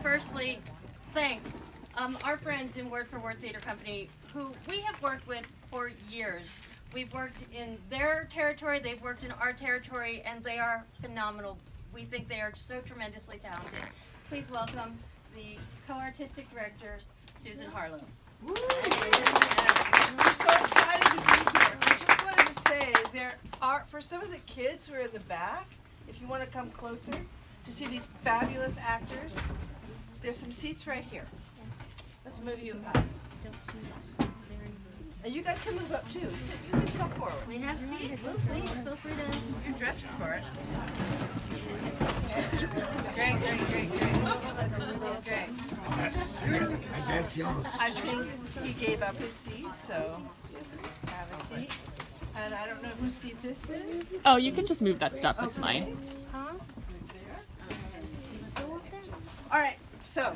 firstly thank our friends in Word for Word Theater Company, who we have worked with for years. We've worked in their territory, they've worked in our territory, and they are phenomenal. We think they are so tremendously talented. Please welcome the co-artistic director, Susan Harlow. Woo! We're so excited to be here. I just wanted to say, there are, for some of the kids who are in the back, if you want to come closer to see these fabulous actors, there's some seats right here. Let's move you up. And you guys can move up too. You can come forward. We have seats. Please feel free to. You're dressed for it. Great. I think he gave up his seat, so have a seat. And I don't know whose seat this is. Oh, you can just move that stuff. It's mine. Huh? All right, so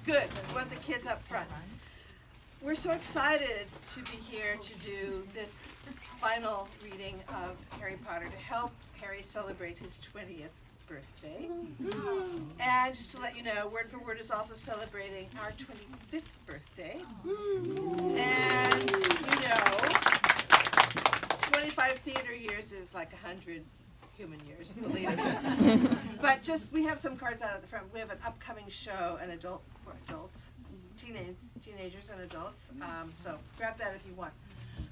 good. We want the kids up front. We're so excited to be here to do this final reading of Harry Potter to help Harry celebrate his 20th birthday. And just to let you know, Word for Word is also celebrating our 25th birthday. And you know, 25 theater years is like 100 human years, believe it. But just, we have some cards out at the front. We have an upcoming show, an adult for adults. Teenagers and adults, so grab that if you want.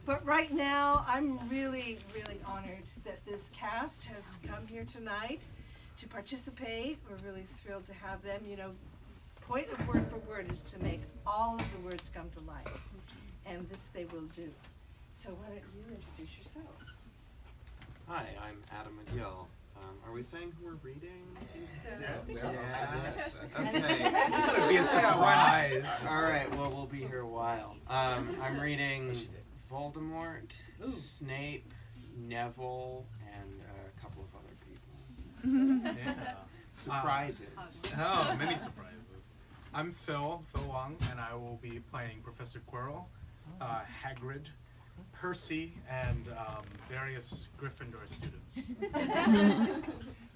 But right now, I'm really, really honored that this cast has come here tonight to participate. We're really thrilled to have them. You know, point of Word for Word is to make all of the words come to life, and this they will do. So why don't you introduce yourselves? Hi, I'm Adam McGill. Are we saying who we're reading? Yeah. Okay. It's gonna be a surprise. All right. Well, we'll be here a while. I'm reading Voldemort, Snape, Neville, and a couple of other people. Yeah. Surprises. Oh, many surprises. I'm Phil Wong, and I will be playing Professor Quirrell, Hagrid, Percy, and various Gryffindor students.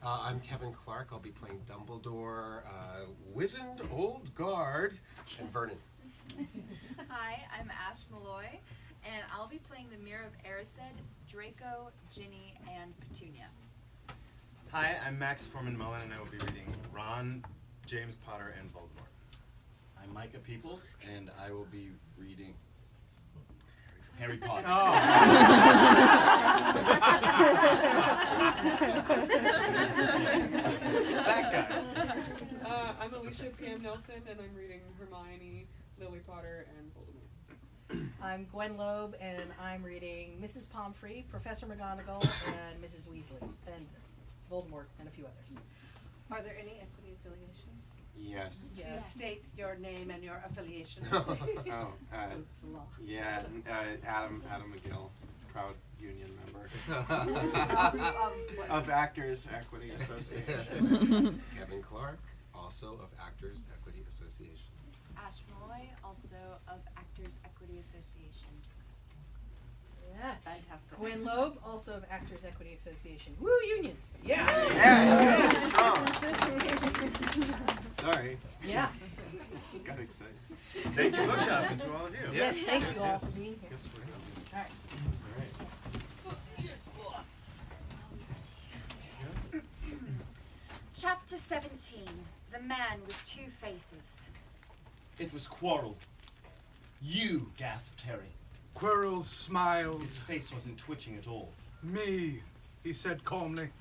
I'm Kevin Clark. I'll be playing Dumbledore, wizened old guard, and Vernon. Hi, I'm Ash Malloy, and I'll be playing the Mirror of Erised, Draco, Ginny, and Petunia. Hi, I'm Max Foreman Mullen, and I will be reading Ron, James Potter, and Voldemort. I'm Micah Peoples, and I will be reading Harry Potter. Oh. That guy. I'm Alicia P.M. Nelson, and I'm reading Hermione, Lily Potter, and Voldemort. I'm Gwen Loeb, and I'm reading Mrs. Pomfrey, Professor McGonagall, and Mrs. Weasley, and Voldemort, and a few others. Are there any equity affiliations? Yes. Please state your name and your affiliation. Yeah, Adam McGill, proud union member of Actors Equity Association. Kevin Clark, also of Actors Equity Association. Ash Malloy, also of Actors Equity Association. Yeah. Fantastic. Gwen Loeb, also of Actors Equity Association. Woo, unions! Yeah, strong. Sorry. Yeah. Got excited. Thank you, BookShop, and to all of you. Yes, thank you all for being here. Yes, we're All right. Chapter 17, The Man with Two Faces. It was Quirrell. You, gasped Harry. Quirrell His smiled. face wasn't twitching at all. Me, he said calmly.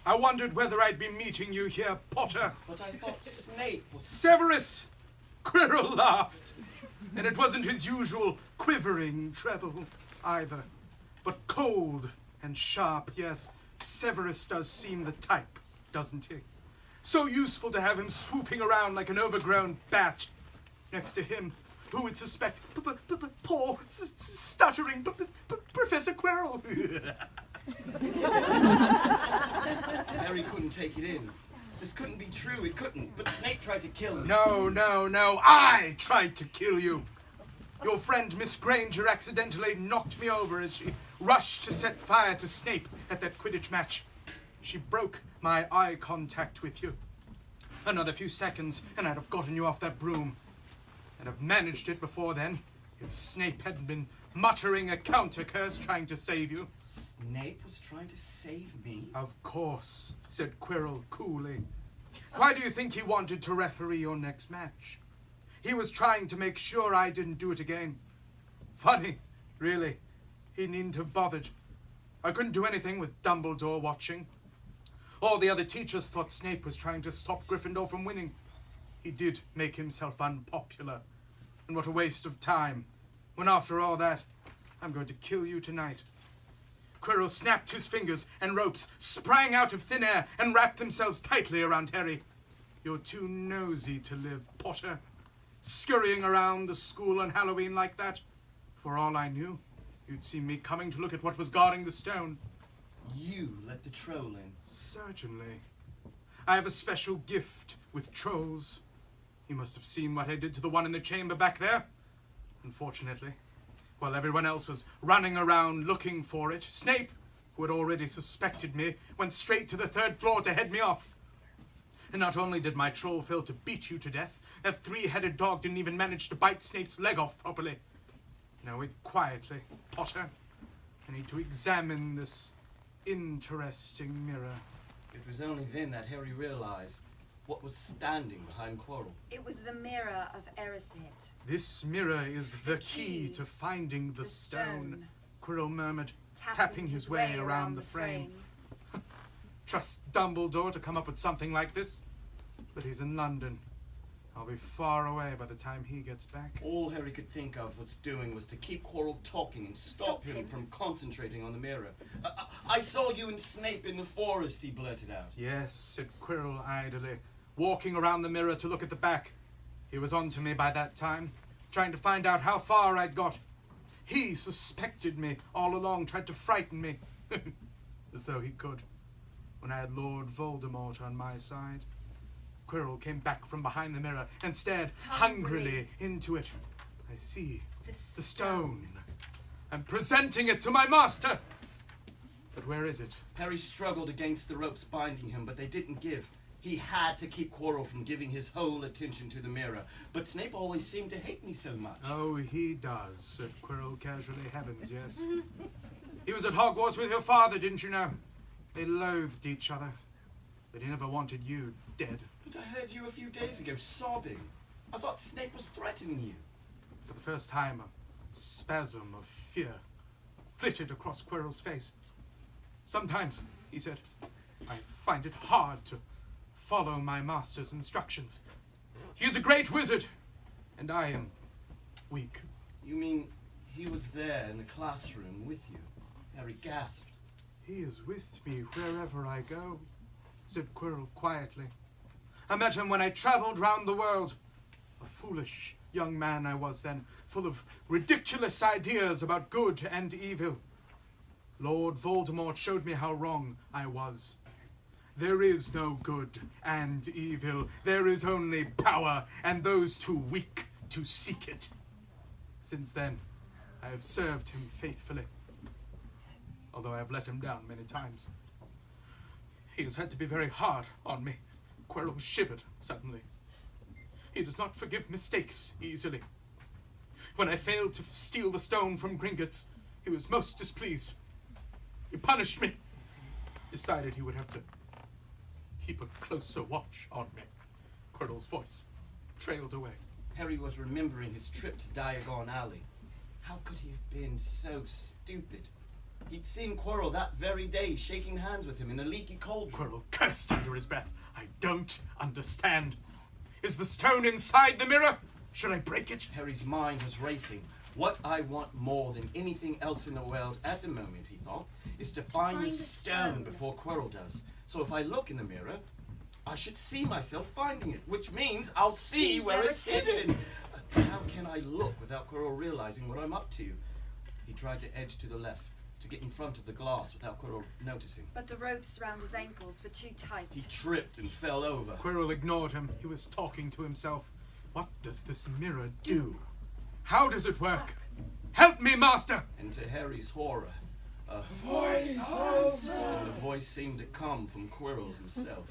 I wondered whether I'd be meeting you here, Potter. But I thought Snape was... Severus! Quirrell laughed. And it wasn't his usual quivering treble either, but cold and sharp. Yes, Severus does seem the type, doesn't he? So useful to have him swooping around like an overgrown bat. Next to him, who would suspect poor, stuttering Professor Quirrell? Harry couldn't take it in. This couldn't be true, it couldn't. But Snape tried to kill him. No. I tried to kill you. Your friend Miss Granger accidentally knocked me over as she rushed to set fire to Snape at that Quidditch match. She broke my eye contact with you. Another few seconds, and I'd have gotten you off that broom. I'd have managed it before then, if Snape hadn't been muttering a counter-curse trying to save you. Snape was trying to save me? Of course, said Quirrell coolly. Why do you think he wanted to referee your next match? He was trying to make sure I didn't do it again. Funny, really. He needn't have bothered. I couldn't do anything with Dumbledore watching. All the other teachers thought Snape was trying to stop Gryffindor from winning. He did make himself unpopular. And what a waste of time. When after all that, I'm going to kill you tonight. Quirrell snapped his fingers, and ropes sprang out of thin air and wrapped themselves tightly around Harry. You're too nosy to live, Potter. Scurrying around the school on Halloween like that. For all I knew, you'd see me coming to look at what was guarding the stone. You let the troll in? Certainly. I have a special gift with trolls. You must have seen what I did to the one in the chamber back there. Unfortunately, while everyone else was running around looking for it, Snape, who had already suspected me, went straight to the 3rd floor to head me off. And not only did my troll fail to beat you to death, that 3-headed dog didn't even manage to bite Snape's leg off properly. Now wait quietly, Potter. I need to examine this interesting mirror. It was only then that Harry realized what was standing behind Quirrell. It was the mirror of Erised. This mirror is the key to finding the stone, Quirrell murmured, tapping his way around the frame. Trust Dumbledore to come up with something like this? But he's in London. I'll be far away by the time he gets back. All Harry could think of was to keep Quirrell talking and stop him from concentrating on the mirror. I saw you and Snape in the forest, he blurted out. Yes, said Quirrell idly, walking around the mirror to look at the back. He was on to me by that time, trying to find out how far I'd got. He suspected me all along, tried to frighten me. As though he could. When I had Lord Voldemort on my side. Quirrell came back from behind the mirror and stared hungrily into it. I see. The stone. I'm presenting it to my master. But where is it? Harry struggled against the ropes binding him, but they didn't give. He had to keep Quirrell from giving his whole attention to the mirror. But Snape always seemed to hate me so much. Oh, he does, said Quirrell casually. Heavens, yes. He was at Hogwarts with your father, didn't you know? They loathed each other. But he never wanted you dead. But I heard you a few days ago sobbing. I thought Snape was threatening you. For the first time, a spasm of fear flitted across Quirrell's face. Sometimes, he said, I find it hard to follow my master's instructions. He is a great wizard, and I am weak. You mean he was there in the classroom with you? Harry gasped. He is with me wherever I go, said Quirrell quietly. I met him when I travelled round the world. A foolish young man I was then, full of ridiculous ideas about good and evil. Lord Voldemort showed me how wrong I was. There is no good and evil. There is only power, and those too weak to seek it. Since then, I have served him faithfully, although I have let him down many times. He has had to be very hard on me. Quirrell shivered suddenly. He does not forgive mistakes easily. When I failed to steal the stone from Gringotts, he was most displeased. He punished me. Decided he would have to keep a closer watch on me. Quirrell's voice trailed away. Harry was remembering his trip to Diagon Alley. How could he have been so stupid? He'd seen Quirrell that very day, shaking hands with him in the leaky cauldron. Quirrell cursed under his breath. I don't understand. Is the stone inside the mirror? Should I break it? Harry's mind was racing. What I want more than anything else in the world at the moment, he thought, is to find the stone before Quirrell does. So if I look in the mirror, I should see myself finding it, which means I'll see where it's hidden. How can I look without Quirrell realizing what I'm up to? He tried to edge to the left, to get in front of the glass without Quirrell noticing. But the ropes around his ankles were too tight. He tripped and fell over. Quirrell ignored him. He was talking to himself. What does this mirror do? How does it work? Help me, master! And to Harry's horror, a voice answered. And the voice seemed to come from Quirrell himself.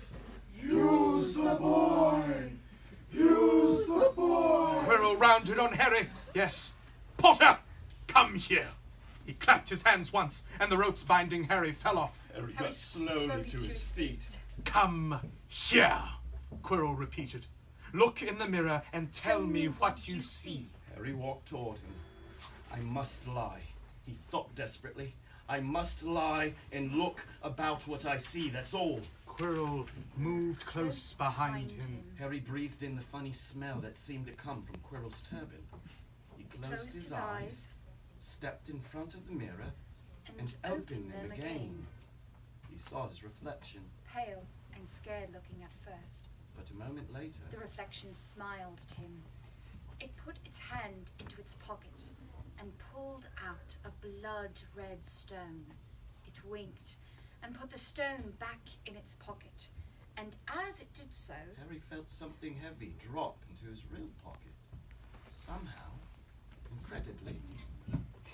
Use the boy! Use the boy! Quirrell rounded on Harry. Yes. Potter, come here. He clapped his hands once, and the ropes binding Harry fell off. Harry got slowly to his feet. Come here, Quirrell repeated. Look in the mirror and tell me what you see. Harry walked toward him. I must lie, he thought desperately. I must lie and look about what I see, that's all. Quirrell moved close behind him. Harry breathed in the funny smell that seemed to come from Quirrell's turban. He closed his eyes, stepped in front of the mirror, and opened them again. He saw his reflection. Pale and scared looking at first. But a moment later, The reflection smiled at him. It put its hand into its pocket and pulled out a blood-red stone. It winked and put the stone back in its pocket. And as it did so, Harry felt something heavy drop into his real pocket. Somehow, incredibly,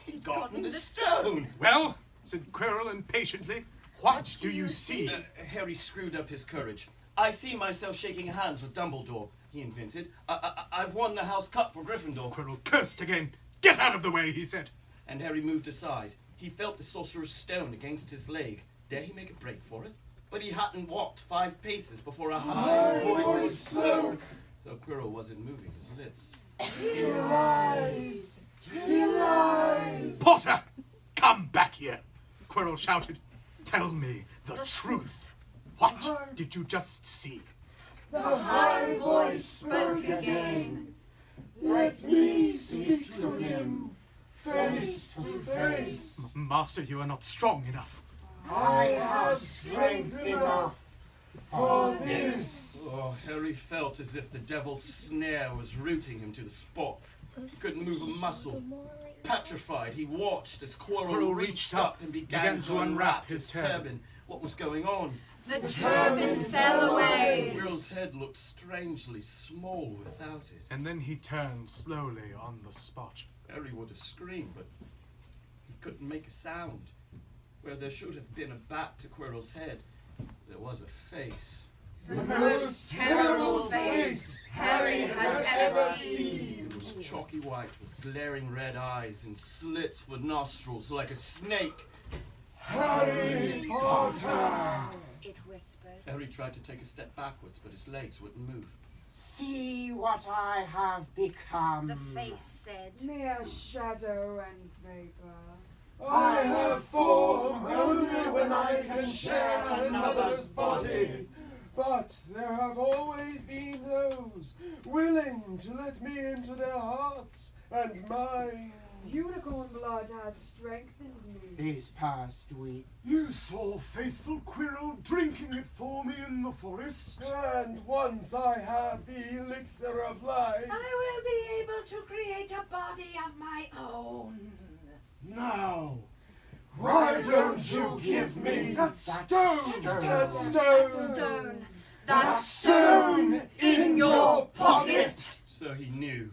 he'd gotten the stone! Well, said Quirrell impatiently, what do you see? Harry screwed up his courage. I see myself shaking hands with Dumbledore, he invented. I've won the House Cup for Gryffindor. Quirrell cursed again. Get out of the way, he said. And Harry moved aside. He felt the Sorcerer's stone against his leg. Dare he make a break for it? But he hadn't walked 5 paces before a high voice spoke, though Quirrell wasn't moving his lips. He lies! He lies! Potter, come back here! Quirrell shouted. Tell me the truth. What did you just see? The high voice spoke again. Let me speak to him, face to face. Master, you are not strong enough. I have strength enough for this. Oh, Harry felt as if the devil's snare was rooting him to the spot. He couldn't move a muscle. Petrified, he watched as Quirrell reached up and began to unwrap his turban. What was going on? the turban fell away. Quirrell's head looked strangely small without it. And then he turned slowly on the spot. Harry would have screamed, but he couldn't make a sound. Where there should have been a back to Quirrell's head, there was a face. The most terrible face Harry had ever seen. It was chalky white with glaring red eyes and slits for nostrils like a snake. Harry Potter! It whispered. Harry tried to take a step backwards, but his legs wouldn't move. See what I have become. The face said. Mere shadow and vapor. I have form only when I can share another's body. But there have always been those willing to let me into their hearts and minds. Unicorn blood has strengthened me. These past week. You saw faithful Quirrell drinking it for me in the forest. And once I have the elixir of life, I will be able to create a body of my own. now, Why don't you give me that stone! That stone! Stone. that stone in your pocket? So he knew.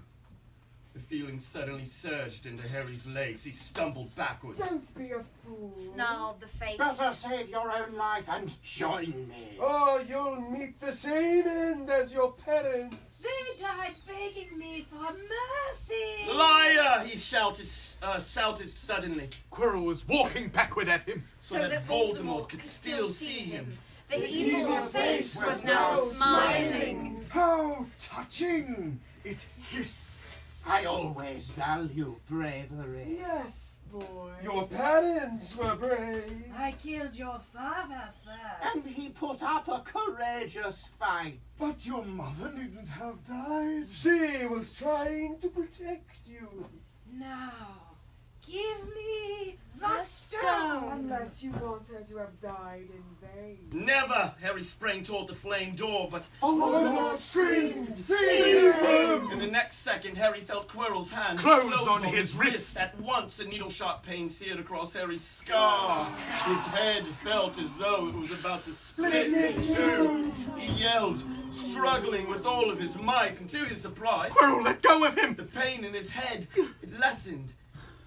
The feeling suddenly surged into Harry's legs. He stumbled backwards. Don't be a fool. Snarled the face. Better save your own life and join me. Oh, you'll meet the same end as your parents. They died begging me for mercy. Liar! He shouted suddenly. Quirrell was walking backward at him, so that Voldemort could still see him. The evil face was now smiling. How touching! It hissed. I always value bravery. Yes, boy. Your parents were brave. I killed your father first. And he put up a courageous fight. But your mother needn't have died. She was trying to protect you. Now, give me the stone. Unless you want her to have died in vain. Never! Harry sprang toward the flame door, but Voldemort screamed, "Seize him!" In the next second, Harry felt Quirrell's hand close on his wrist. At once, a needle-sharp pain seared across Harry's scar. His head felt as though it was about to split in two. He yelled, struggling with all of his might, and to his surprise, Quirrell, let go of him! The pain in his head, it lessened.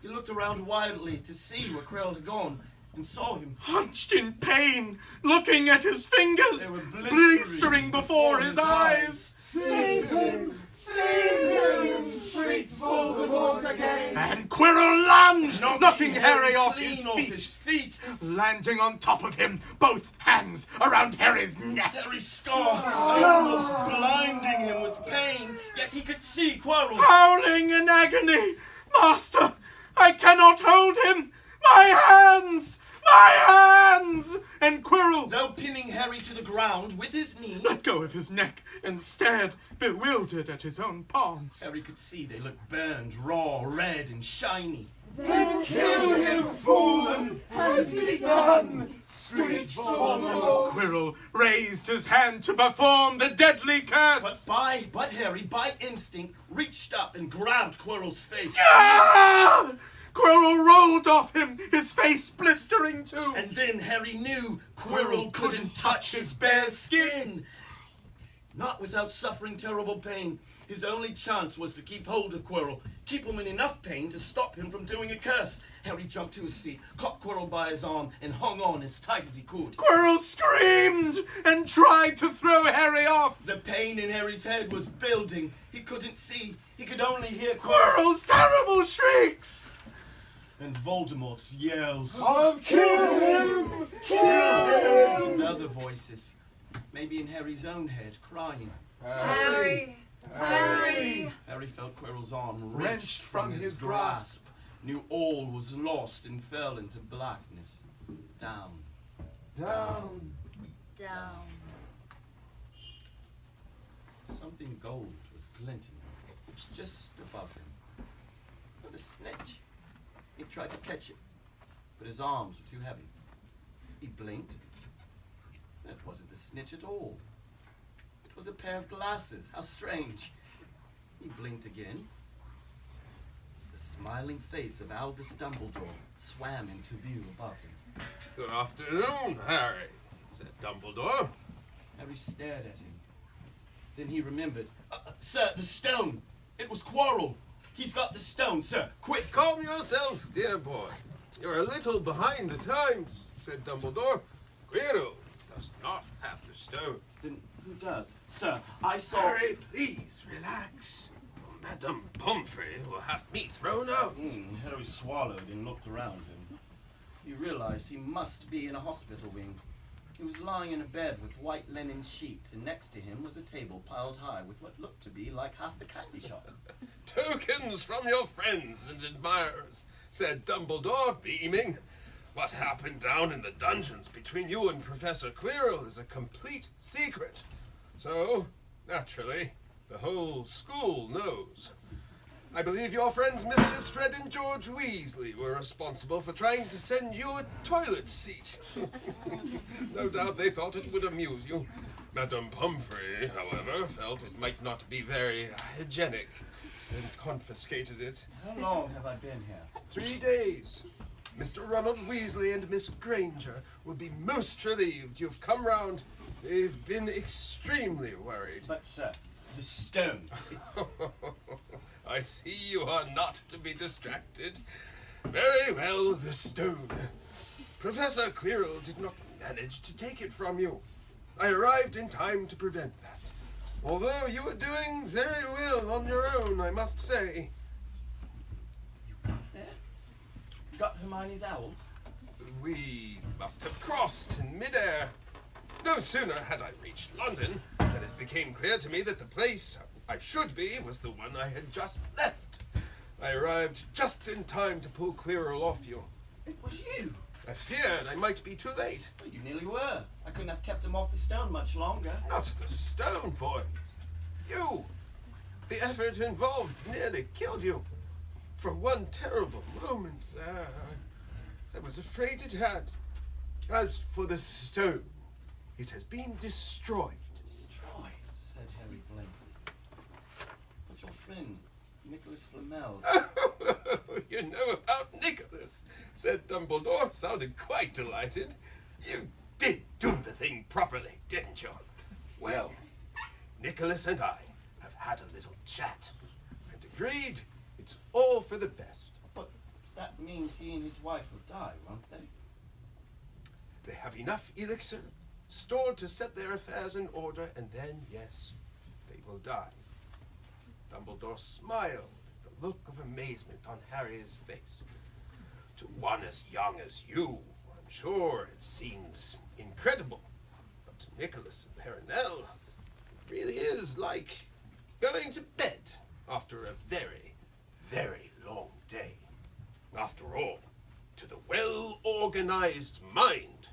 He looked around wildly to see where Quirrell had gone. and saw him hunched in pain, looking at his fingers, They were blistering before his eyes. Seize him! Seize him! Shrieked Voldemort again. And Quirrell lunged, knocking Harry off clean his feet, landing on top of him, both hands around Harry's neck. Harry's scarf almost blinding him with pain, yet he could see Quirrell. Howling in agony, Master, I cannot hold him! My hands! My hands! And Quirrell, though pinning Harry to the ground with his knees, let go of his neck and stared, bewildered at his own palms. Harry could see they looked burned, raw, red, and shiny. Then kill him, fool, and be done! Screeched Voldemort. Quirrell raised his hand to perform the deadly curse. But Harry, by instinct, reached up and grabbed Quirrell's face. Ah! Quirrell rolled off him, his face blistering too. And then Harry knew Quirrell couldn't touch his bare skin. Not without suffering terrible pain. His only chance was to keep hold of Quirrell, keep him in enough pain to stop him from doing a curse. Harry jumped to his feet, caught Quirrell by his arm, and hung on as tight as he could. Quirrell screamed and tried to throw Harry off. The pain in Harry's head was building. He couldn't see. He could only hear Quirrell's terrible shrieks. And Voldemort's yells. Oh, kill him! Kill him! And other voices, maybe in Harry's own head, crying. Harry! Harry! Harry felt Quirrell's arm wrenched from his grasp, knew all was lost and fell into blackness. Down. Down. Down. Something gold was glinting just above him. Not a snitch. He tried to catch it, but his arms were too heavy. He blinked. That wasn't the snitch at all. It was a pair of glasses. How strange. He blinked again. The smiling face of Albus Dumbledore swam into view above him. Good afternoon, Harry, said Dumbledore. Harry stared at him. Then he remembered. Sir, the stone! It was Quirrell! He's got the stone, sir! Quick! Calm yourself, dear boy. You're a little behind the times, said Dumbledore. Quirrell does not have the stone. Then who does? Sir, I saw... Harry, please, relax. Madame Pomfrey will have me thrown out. Harry swallowed and looked around him. He realized he must be in a hospital wing. He was lying in a bed with white linen sheets, and next to him was a table piled high with what looked to be like half the candy shop. Tokens from your friends and admirers, said Dumbledore, beaming. What happened down in the dungeons between you and Professor Quirrell is a complete secret. So, naturally, the whole school knows. I believe your friends Mrs. Fred and George Weasley were responsible for trying to send you a toilet seat. No doubt they thought it would amuse you. Madame Pomfrey, however, felt it might not be very hygienic and confiscated it. How long have I been here? 3 days. Mr. Ronald Weasley and Miss Granger will be most relieved you've come round. They've been extremely worried. But, sir, the stone. I see you are not to be distracted. Very well, the stone. Professor Quirrell did not manage to take it from you. I arrived in time to prevent that. Although you were doing very well on your own, I must say. There? Got Hermione's owl? We must have crossed in midair. No sooner had I reached London than it became clear to me that the place I should be was the one I had just left. I arrived just in time to pull Quirrell off you. It was you! I feared I might be too late. Well, you nearly were. I couldn't have kept him off the stone much longer. Not the stone, boy. You. The effort involved nearly killed you. For one terrible moment there, I was afraid it had. As for the stone, it has been destroyed. Destroyed, said Harry blankly. But your friend, Nicholas Flamel... You know about Nicholas, said Dumbledore, sounding quite delighted. You did do the thing properly, didn't you? Well, Nicholas and I have had a little chat and agreed it's all for the best. But that means he and his wife will die, won't they? They have enough elixir stored to set their affairs in order, and then, yes, they will die. Dumbledore smiled at the look of amazement on Harry's face. To one as young as you, I'm sure it seems incredible. But to Nicholas and Perenelle, it really is like going to bed after a very, very long day. After all, to the well-organized mind,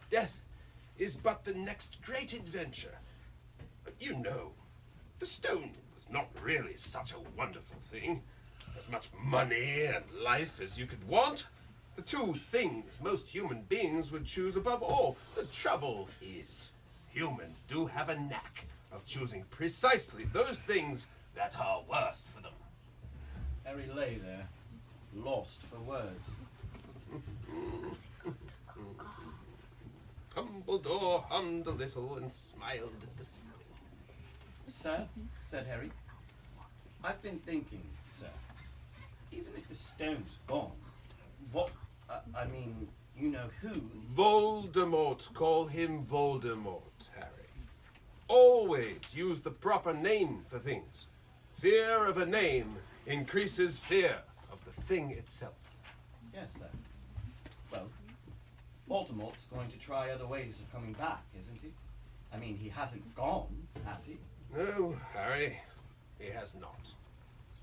death is but the next great adventure. But you know, the stone was not really such a wonderful thing. As much money and life as you could want. The two things most human beings would choose above all. The trouble is, humans do have a knack of choosing precisely those things that are worst for them. Harry lay there, lost for words. Dumbledore hummed a little and smiled at the ceiling. Sir, said Harry, I've been thinking, sir, even if the stone's gone, I mean, you know who? Voldemort. Call him Voldemort, Harry. Always use the proper name for things. Fear of a name increases fear of the thing itself. Yes, sir. Well, Voldemort's going to try other ways of coming back, isn't he? I mean, he hasn't gone, has he? No, Harry, he has not.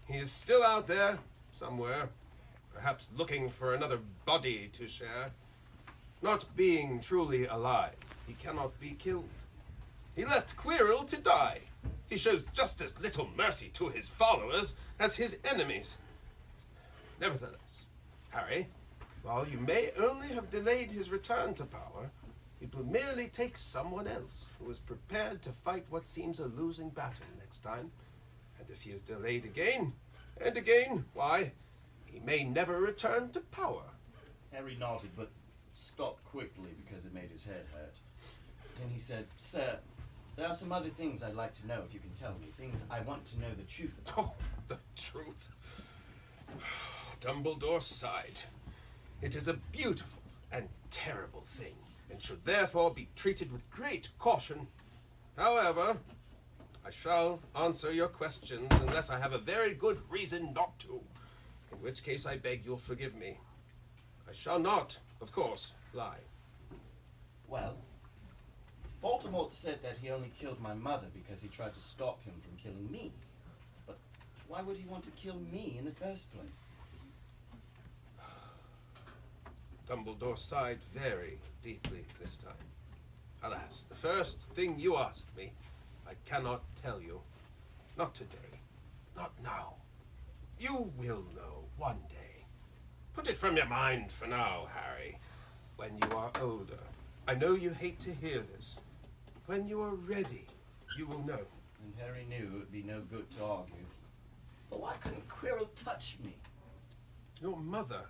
He is still out there, somewhere, perhaps looking for another body to share. Not being truly alive, he cannot be killed. He left Quirrell to die. He shows just as little mercy to his followers as his enemies. Nevertheless, Harry, while you may only have delayed his return to power, it will merely take someone else who is prepared to fight what seems a losing battle next time. And if he is delayed again and again, why, he may never return to power. Harry nodded, but stopped quickly because it made his head hurt. Then he said, Sir, there are some other things I'd like to know if you can tell me. Things I want to know the truth about. Oh, the truth. Dumbledore sighed. It is a beautiful and terrible thing, and should therefore be treated with great caution. However, I shall answer your questions unless I have a very good reason not to, in which case I beg you'll forgive me. I shall not, of course, lie. Well, Voldemort said that he only killed my mother because he tried to stop him from killing me. But why would he want to kill me in the first place? Dumbledore sighed very deeply this time. Alas, the first thing you asked me, I cannot tell you. Not today. Not now. You will know one day. Put it from your mind for now, Harry. When you are older. I know you hate to hear this. When you are ready, you will know. And Harry knew it would be no good to argue. But why couldn't Quirrell touch me? Your mother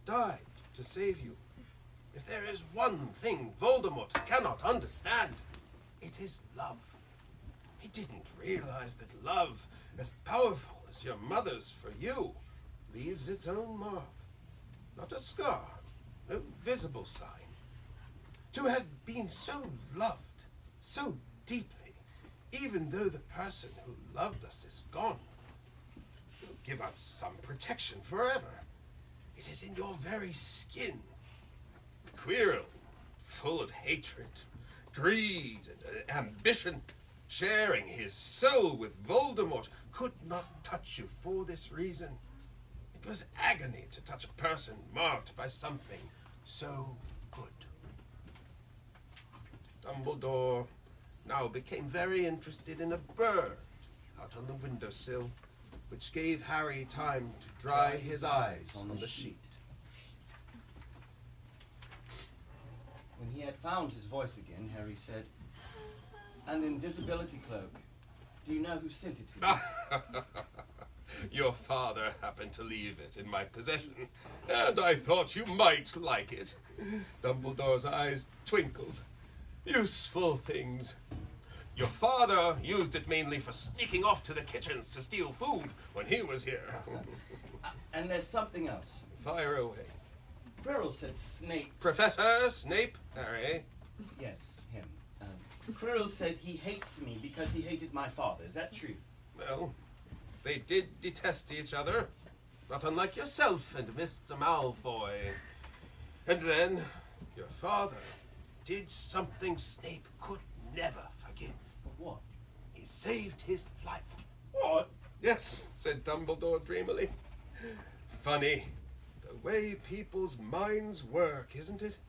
died to save you. If there is one thing Voldemort cannot understand, it is love. He didn't realize that love, as powerful as your mother's for you, leaves its own mark. Not a scar, no visible sign. To have been so loved, so deeply, even though the person who loved us is gone, will give us some protection forever. It is in your very skin. Quirrell, full of hatred, greed, and ambition, sharing his soul with Voldemort, could not touch you for this reason. It was agony to touch a person marked by something so good. Dumbledore now became very interested in a bird out on the windowsill, which gave Harry time to dry his eyes on the sheet. When he had found his voice again, Harry said, An invisibility cloak. Do you know who sent it to you? Your father happened to leave it in my possession, and I thought you might like it. Dumbledore's eyes twinkled. Useful things. Your father used it mainly for sneaking off to the kitchens to steal food when he was here. And there's something else. Fire away. Quirrell said Snape. Professor Snape, Harry. Yes, him. Quirrell said he hates me because he hated my father. Is that true? Well, they did detest each other. Not unlike yourself and Mr. Malfoy. And then, your father did something Snape could never forgive. What? He saved his life. What? Yes, said Dumbledore dreamily. Funny, the way people's minds work, isn't it?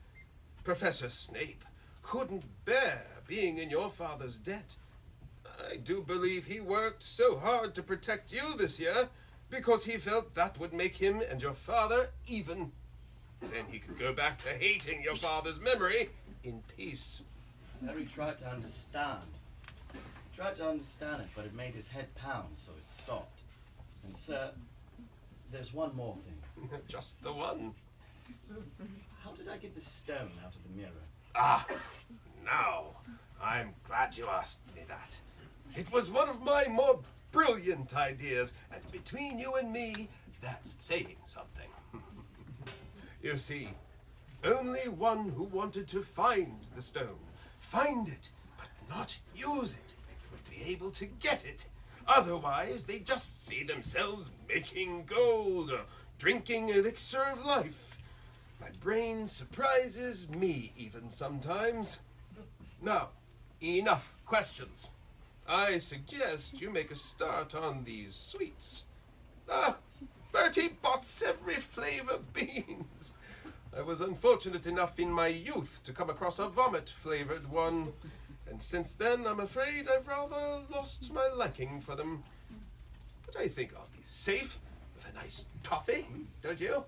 Professor Snape couldn't bear being in your father's debt. I do believe he worked so hard to protect you this year because he felt that would make him and your father even. Then he could go back to hating your father's memory in peace. Harry tried to understand. Tried to understand it, but it made his head pound, so it stopped. And sir, there's one more thing. Just the one. How did I get the stone out of the mirror? Ah, now, I'm glad you asked me that. It was one of my more brilliant ideas, and between you and me, that's saying something. You see, only one who wanted to find the stone, find it, but not use it, would be able to get it. Otherwise, they just see themselves making gold or drinking elixir of life. My brain surprises me even sometimes. Now, enough questions. I suggest you make a start on these sweets. Ah, Bertie bots every flavor beans. I was unfortunate enough in my youth to come across a vomit-flavored one, and since then I'm afraid I've rather lost my liking for them. But I think I'll be safe with a nice toffee, don't you?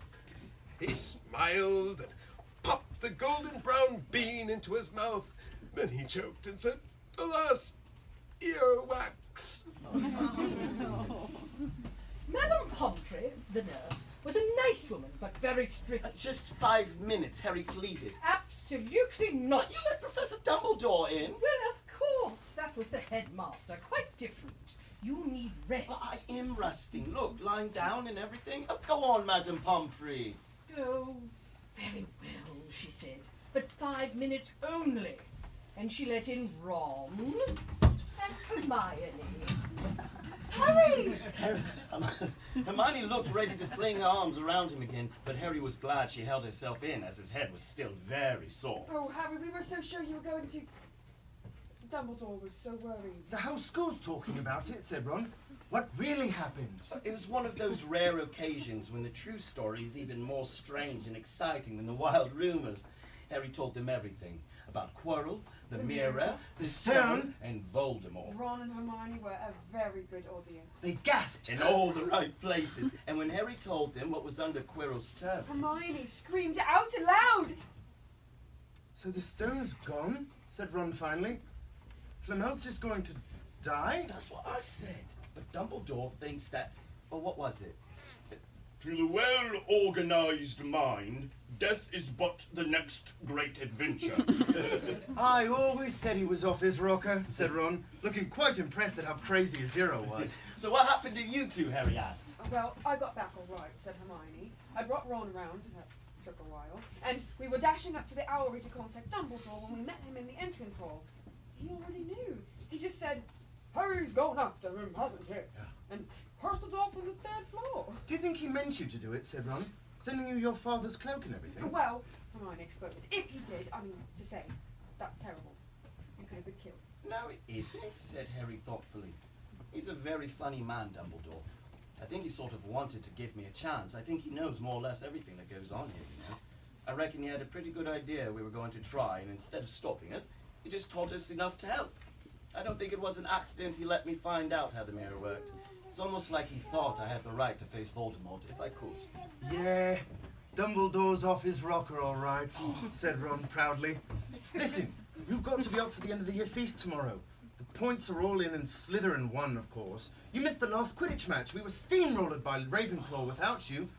He smiled and popped the golden brown bean into his mouth. Then he choked and said, "Alas, earwax." Madame Pomfrey, the nurse, was a nice woman, but very strict. Just 5 minutes, Harry pleaded. Absolutely not. You let Professor Dumbledore in? Well, of course. That was the headmaster. Quite different. You need rest. I am resting. Look, lying down and everything. Oh, go on, Madame Pomfrey. Oh, very well, she said. But 5 minutes only. And she let in Ron and Hermione. Harry! Hermione looked ready to fling her arms around him again, but Harry was glad she held herself in, as his head was still very sore. Oh, Harry, we were so sure you were going to... Dumbledore was so worried. The whole school's talking about it, said Ron. What really happened? It was one of those rare occasions when the true story is even more strange and exciting than the wild rumours. Harry told them everything about Quirrell, the mirror, the stone, and Voldemort. Ron and Hermione were a very good audience. They gasped in all the right places. And when Harry told them what was under Quirrell's turf, Hermione screamed out aloud. So the stone's gone, said Ron finally. Flamel's just going to die? That's what I said. But Dumbledore thinks that... Well, what was it? To the well-organized mind, death is but the next great adventure. I always said he was off his rocker, said Ron, looking quite impressed at how crazy his hero was. So what happened to you two, Harry asked. Well, I got back all right, said Hermione. I brought Ron round. That took a while. And we were dashing up to the Owlery to contact Dumbledore when we met him in the entrance hall. He already knew. He just said, "Harry's gone after him, hasn't he?" And hurtled off on the 3rd floor. Do you think he meant you to do it, said Ron, sending you your father's cloak and everything? Well, Hermione exploded. If he did, I mean, to say, that's terrible. You could have been killed. No, it isn't, said Harry thoughtfully. He's a very funny man, Dumbledore. I think he sort of wanted to give me a chance. I think he knows more or less everything that goes on here, you know. I reckon he had a pretty good idea we were going to try, and instead of stopping us, he just taught us enough to help. I don't think it was an accident he let me find out how the mirror worked. It's almost like he thought I had the right to face Voldemort if I could. Yeah, Dumbledore's off his rocker all right, said Ron proudly. Listen, you've got to be up for the end of the year feast tomorrow. The points are all in and Slytherin won, of course. You missed the last Quidditch match. We were steamrolled by Ravenclaw without you.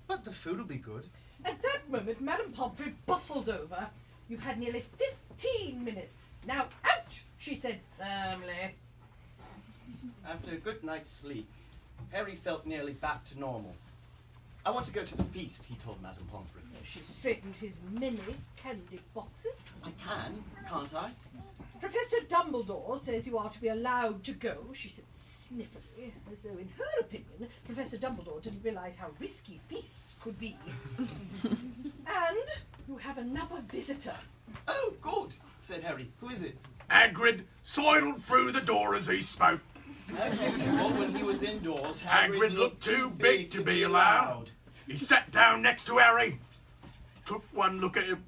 But the food will be good. At that moment, Madame Pomfrey bustled over. You've had nearly 15 minutes. Now out, she said firmly. After a good night's sleep, Harry felt nearly back to normal. I want to go to the feast, he told Madame Pomfrey. She straightened his many candy boxes. I can, can't I? Professor Dumbledore says you are to be allowed to go, she said sniffily, as though in her opinion Professor Dumbledore didn't realise how risky feasts could be. And you have another visitor. Oh, good, said Harry. Who is it? Hagrid sidled through the door as he spoke. As usual, when he was indoors, Hagrid looked too big to be allowed. He sat down next to Harry, took one look at him,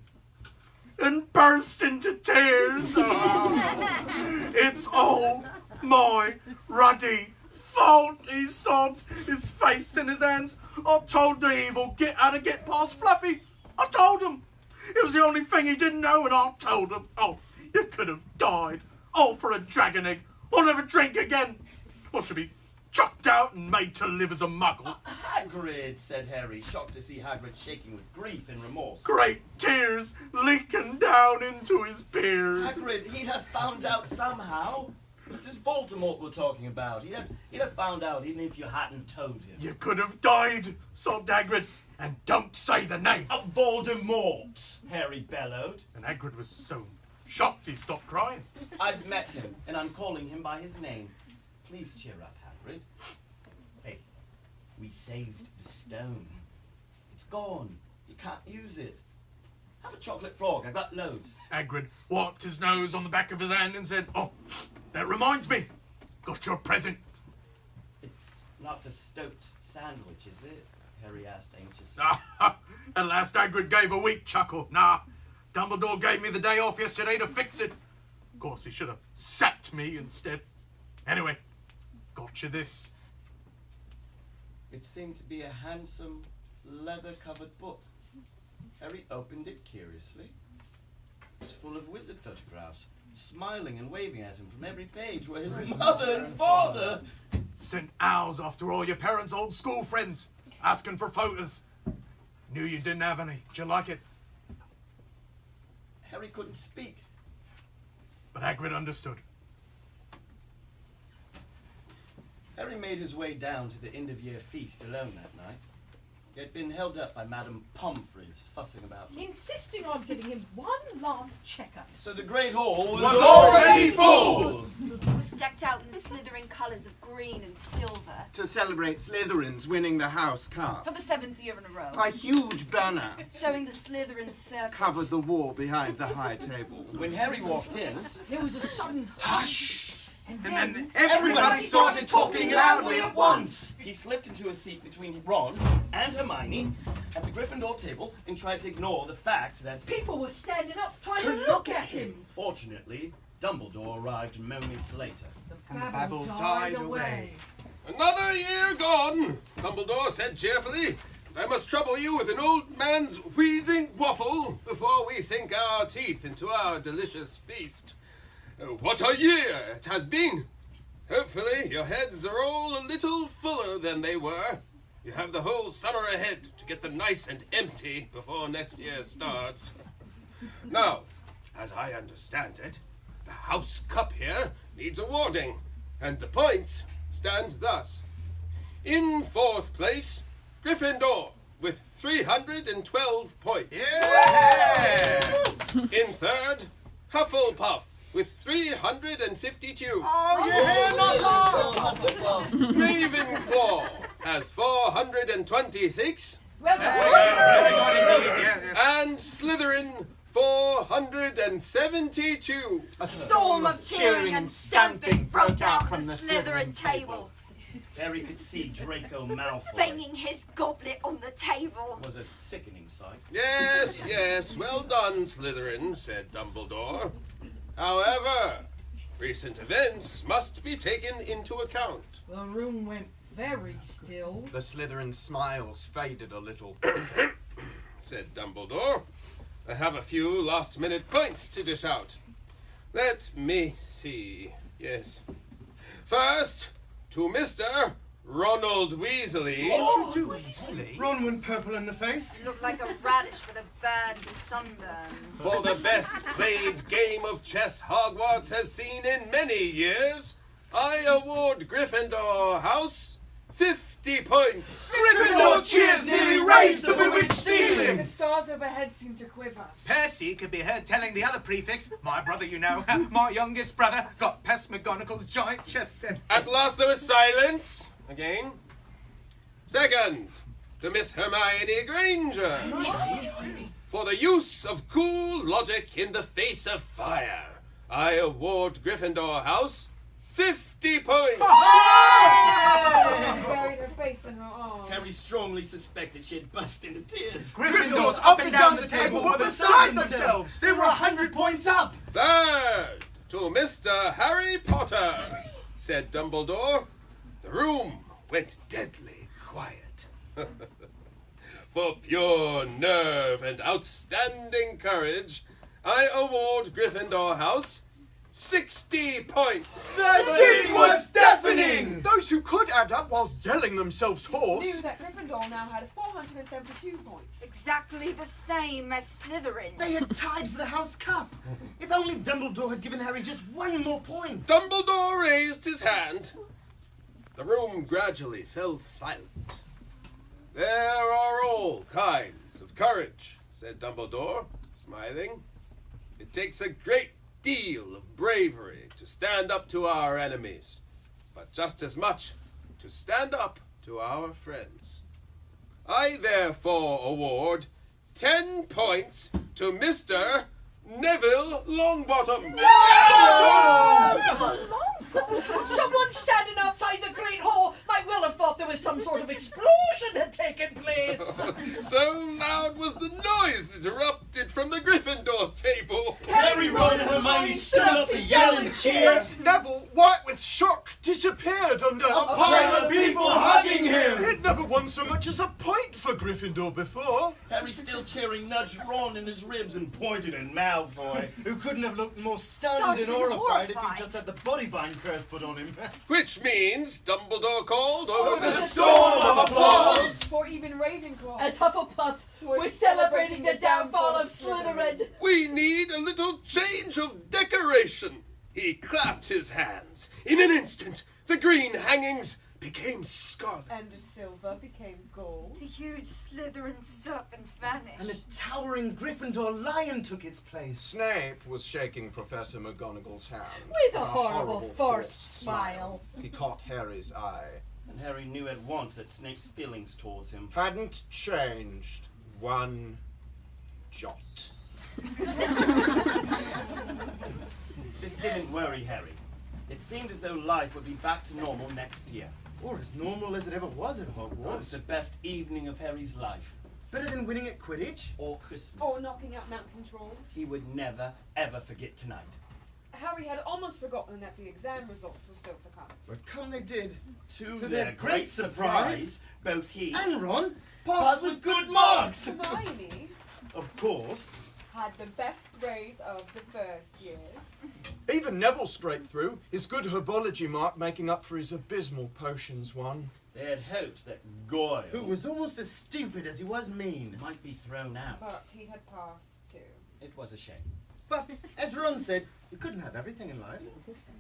and burst into tears. Oh, it's all my ruddy fault, he sobbed, his face in his hands. I told the evil git how to get past Fluffy. I told him. It was the only thing he didn't know, and I told him. Oh, you could have died. All for a dragon egg. I'll never drink again. I should be chucked out and made to live as a muggle. Hagrid, said Harry, shocked to see Hagrid shaking with grief and remorse. Great tears leaking down into his beard. Hagrid, he'd have found out somehow. This is Voldemort we're talking about. He'd have found out even if you hadn't told him. You could have died, sobbed Hagrid. And don't say the name. Voldemort, Harry bellowed. And Hagrid was so shocked he stopped crying. I've met him, and I'm calling him by his name. Please cheer up, Hagrid. Hey, we saved the stone. It's gone. You can't use it. Have a chocolate frog. I've got loads. Hagrid wiped his nose on the back of his hand and said, "Oh, that reminds me. Got your present." It's not a stoked sandwich, is it? Harry asked anxiously. At last Hagrid gave a weak chuckle. Nah, Dumbledore gave me the day off yesterday to fix it. Of course, he should have sacked me instead. Anyway, got you this. It seemed to be a handsome, leather-covered book. Harry opened it curiously. It was full of wizard photographs. Smiling and waving at him from every page were his mother and father. Sent owls after all your parents' old school friends, asking for photos. Knew you didn't have any. Did you like it? Harry couldn't speak. But Hagrid understood. Harry made his way down to the end-of-year feast alone that night. He had been held up by Madame Pomfrey's fussing about him. Insisting on giving him one last checkup. So the Great Hall was already full! It was decked out in the slithering colours of green and silver. To celebrate Slytherin's winning the House Cup. For the 7th year in a row. A huge banner Showing the Slytherin circle. covered the wall behind the high table. When Harry walked in, there was a sudden hush. And then everybody started talking loudly at once. He slipped into a seat between Ron and Hermione at the Gryffindor table and tried to ignore the fact that people were standing up trying to look at him. Fortunately, Dumbledore arrived moments later. And the babble died away. Another year gone, Dumbledore said cheerfully. I must trouble you with an old man's wheezing waffle before we sink our teeth into our delicious feast. What a year it has been! Hopefully your heads are all a little fuller than they were. You have the whole summer ahead to get them nice and empty before next year starts. Now, as I understand it, the House Cup here needs awarding, and the points stand thus. In 4th place, Gryffindor with 312 points. Yeah! In 3rd, Hufflepuff with 352. Oh yeah, not lost! Ravenclaw has 426. Well done. And Slytherin 472. A storm of cheering and stamping broke out from the Slytherin table. Harry could see Draco Malfoy. Banging his goblet on the table. Was a sickening sight. Yes, yes, well done, Slytherin, said Dumbledore. However, recent events must be taken into account. The room went very still. The Slytherin smiles faded a little. Said Dumbledore. I have a few last-minute points to dish out. Let me see. Yes. First, to Mr. Ronald Weasley. What did you do, Weasley? Ron went purple in the face. Looked like a radish with a bad sunburn. For the best played game of chess Hogwarts has seen in many years, I award Gryffindor House 50 50 points. Gryffindor cheers nearly raised the bewitched ceiling. The stars overhead seem to quiver. Percy could be heard telling the other prefects, my brother, you know, my youngest brother, got past McGonagall's giant chess set. At last there was silence. Again. Second, to Miss Hermione Granger. For the use of cool logic in the face of fire, I award Gryffindor House 50 points. She buried her face in her arms. Harry strongly suspected she had burst into tears. Gryffindors up and down the table were beside themselves. They were 100 points up. Third, to Mr. Harry Potter, said Dumbledore. The room went deadly quiet. For pure nerve and outstanding courage, I award Gryffindor House 60 points. The din was deafening. Those who could add up while yelling themselves hoarse Knew that Gryffindor now had 472 points. Exactly the same as Slytherin. They had tied for the House Cup. If only Dumbledore had given Harry just one more point. Dumbledore raised his hand. The room gradually fell silent. There are all kinds of courage, said Dumbledore, smiling. It takes a great deal of bravery to stand up to our enemies, but just as much to stand up to our friends. I therefore award 10 points to Mr. Neville Longbottom. Someone standing outside the Great Hall might well have thought there was some sort of explosion had taken place. So loud was the noise that erupted from the Gryffindor table. Harry, Ron and Hermione stood up to yell and cheer. Neville, white with shock, disappeared under a pile of people hugging him. He'd never won so much as a point for Gryffindor before. Harry, still cheering, nudged Ron in his ribs and pointed at Malfoy. Who couldn't have looked more stunned and horrified if he just had the body bind curse put on him. Which means Dumbledore called over the storm of applause. For even Ravenclaw. At Hufflepuff, we're celebrating the downfall of Slytherin. We need a little change of decoration. He clapped his hands. In an instant, the green hangings became scarlet. And silver became gold. The huge Slytherin serpent vanished. And a towering Gryffindor lion took its place. Snape was shaking Professor McGonagall's hand. With a horrible forced smile. He caught Harry's eye. And Harry knew at once that Snape's feelings towards him Hadn't changed one jot. This didn't worry Harry. It seemed as though life would be back to normal next year. Or as normal as it ever was at It was Hogwarts. the best evening of Harry's life. Better than winning at Quidditch. Or Christmas. Or knocking out mountain trolls. He would never, ever forget tonight. Harry had almost forgotten that the exam results were still to come. But come they did. To their great surprise, both he and Ron passed with good marks. Hermione Of course. had the best grades of the first years. Even Neville scraped through, his good herbology mark making up for his abysmal potions one. They had hoped that Goyle, Who was almost as stupid as he was mean. might be thrown out. But he had passed too. It was a shame. But, as Ron said, you couldn't have everything in life.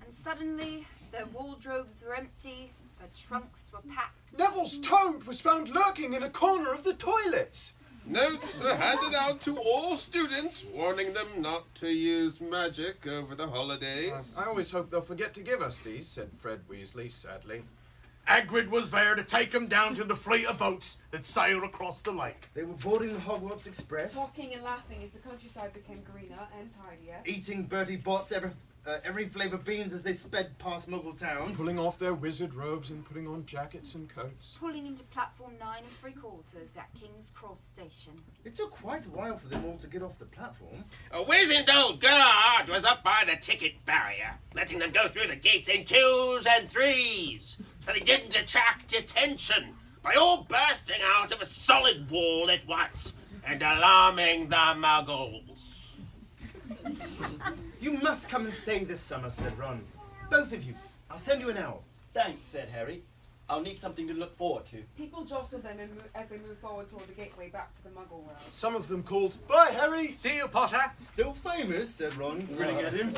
And suddenly, their wardrobes were empty, their trunks were packed. Neville's toad was found lurking in a corner of the toilets. Notes were handed out to all students, warning them not to use magic over the holidays. I always hope they'll forget to give us these, said Fred Weasley sadly. Hagrid was there to take him down to the fleet of boats that sail across the lake. They were boarding the Hogwarts Express, Talking and laughing as the countryside became greener and tidier. eating Bertie Bott's every flavour beans as they sped past Muggle towns. Pulling off their wizard robes and putting on jackets and coats. Pulling into platform 9 3/4 at King's Cross Station. It took quite a while for them all to get off the platform. A wizened old guard was up by the ticket barrier, letting them go through the gates in 2s and 3s, so they didn't attract attention by all bursting out of a solid wall at once and alarming the muggles. You must come and stay this summer, said Ron. Both of you. I'll send you an owl. Thanks, said Harry. I'll need something to look forward to. People jostled them as they moved forward toward the gateway back to the Muggle world. Some of them called, "Bye, Harry!" See you, Potter. Still famous, said Ron, grinning at him.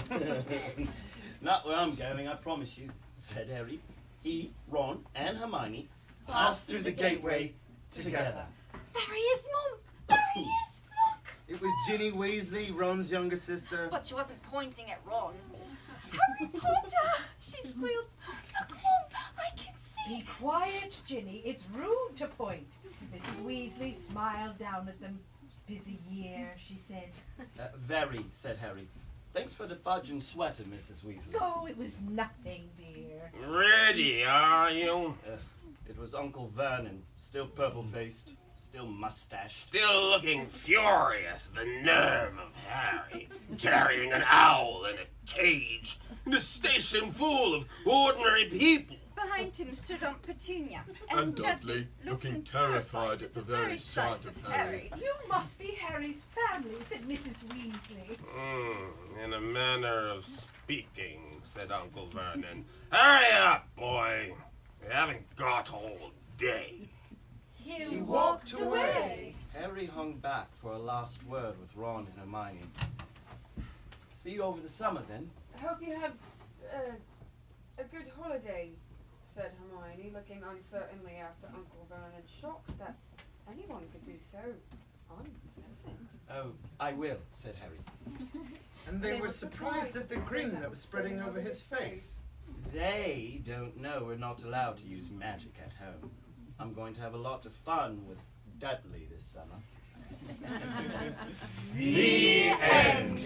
Not where I'm going, I promise you, said Harry. He, Ron, and Hermione pass through the gateway together. There he is, Mum! There he is! Look! It was Ginny Weasley, Ron's younger sister. But she wasn't pointing at Ron. Harry Potter! She squealed. Look, Mum! I can see! Be quiet, Ginny. It's rude to point. Mrs. Weasley smiled down at them. Busy year, she said. Very, said Harry. Thanks for the fudge and sweater, Mrs. Weasley. Oh, it was nothing, dear. Ready, are you? It was Uncle Vernon, still purple-faced, still mustached. Still looking furious. The nerve of Harry, carrying an owl in a cage in a station full of ordinary people. Behind him stood Aunt Petunia, And Dudley, looking terrified at the very sight of Harry. You must be Harry's family, said Mrs. Weasley. In a manner of speaking, said Uncle Vernon. Hurry up, boy. We haven't got all day. He walked away. Harry hung back for a last word with Ron and Hermione. See you over the summer, then. I hope you have a good holiday, said Hermione, looking uncertainly after Uncle Vernon, shocked that anyone could be so unpleasant. Oh, I will, said Harry. And they were surprised at the grin that was spreading over his face. They don't know we're not allowed to use magic at home. I'm going to have a lot of fun with Dudley this summer. The end.